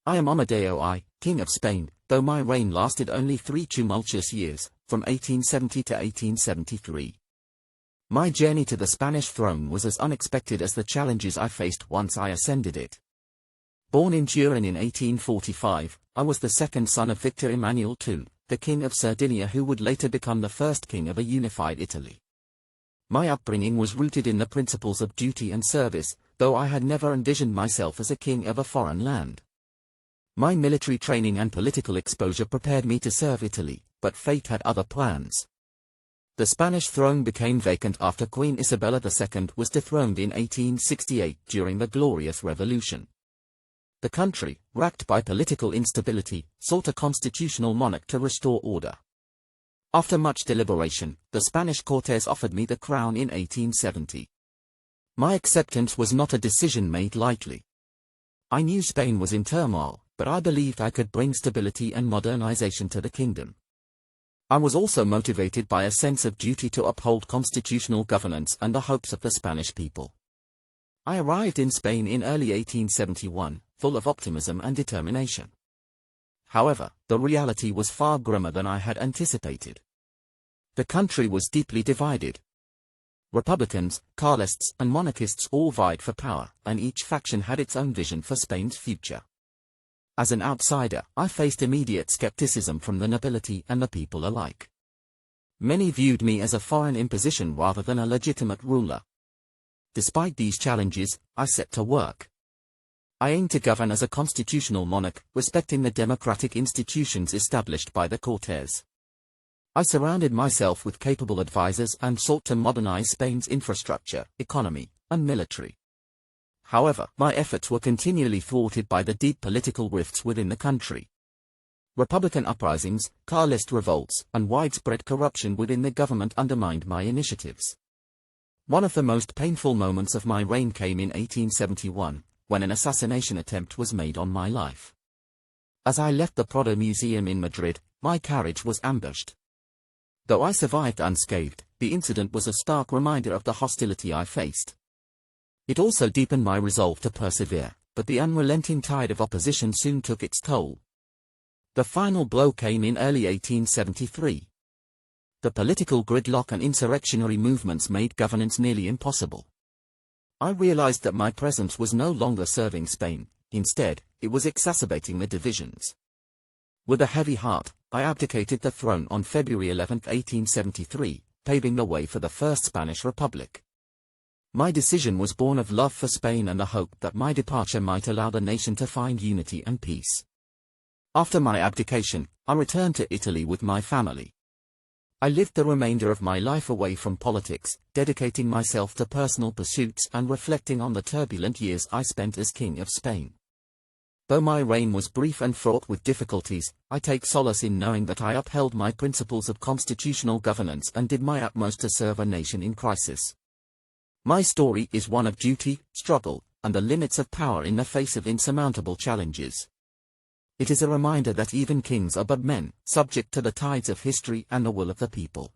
I am Amadeo I, King of Spain, though my reign lasted only 3 tumultuous years, from 1870 to 1873. My journey to the Spanish throne was as unexpected as the challenges I faced once I ascended it. Born in Turin in 1845, I was the second son of Victor Emmanuel II, the King of Sardinia who would later become the first king of a unified Italy. My upbringing was rooted in the principles of duty and service, though I had never envisioned myself as a king of a foreign land. My military training and political exposure prepared me to serve Italy, but fate had other plans. The Spanish throne became vacant after Queen Isabella II was dethroned in 1868 during the Glorious Revolution. The country, racked by political instability, sought a constitutional monarch to restore order. After much deliberation, the Spanish Cortes offered me the crown in 1870. My acceptance was not a decision made lightly. I knew Spain was in turmoil, but I believed I could bring stability and modernization to the kingdom. I was also motivated by a sense of duty to uphold constitutional governance and the hopes of the Spanish people. I arrived in Spain in early 1871, full of optimism and determination. However, the reality was far grimmer than I had anticipated. The country was deeply divided. Republicans, Carlists, and monarchists all vied for power, and each faction had its own vision for Spain's future. As an outsider, I faced immediate skepticism from the nobility and the people alike. Many viewed me as a foreign imposition rather than a legitimate ruler. Despite these challenges, I set to work. I aimed to govern as a constitutional monarch, respecting the democratic institutions established by the Cortes. I surrounded myself with capable advisors and sought to modernize Spain's infrastructure, economy, and military. However, my efforts were continually thwarted by the deep political rifts within the country. Republican uprisings, Carlist revolts, and widespread corruption within the government undermined my initiatives. One of the most painful moments of my reign came in 1871, when an assassination attempt was made on my life. As I left the Prado Museum in Madrid, my carriage was ambushed. Though I survived unscathed, the incident was a stark reminder of the hostility I faced. It also deepened my resolve to persevere, but the unrelenting tide of opposition soon took its toll. The final blow came in early 1873. The political gridlock and insurrectionary movements made governance nearly impossible. I realized that my presence was no longer serving Spain, instead, it was exacerbating the divisions. With a heavy heart, I abdicated the throne on February 11, 1873, paving the way for the First Spanish Republic. My decision was born of love for Spain and the hope that my departure might allow the nation to find unity and peace. After my abdication, I returned to Italy with my family. I lived the remainder of my life away from politics, dedicating myself to personal pursuits and reflecting on the turbulent years I spent as King of Spain. Though my reign was brief and fraught with difficulties, I take solace in knowing that I upheld my principles of constitutional governance and did my utmost to serve a nation in crisis. My story is one of duty, struggle, and the limits of power in the face of insurmountable challenges. It is a reminder that even kings are but men, subject to the tides of history and the will of the people.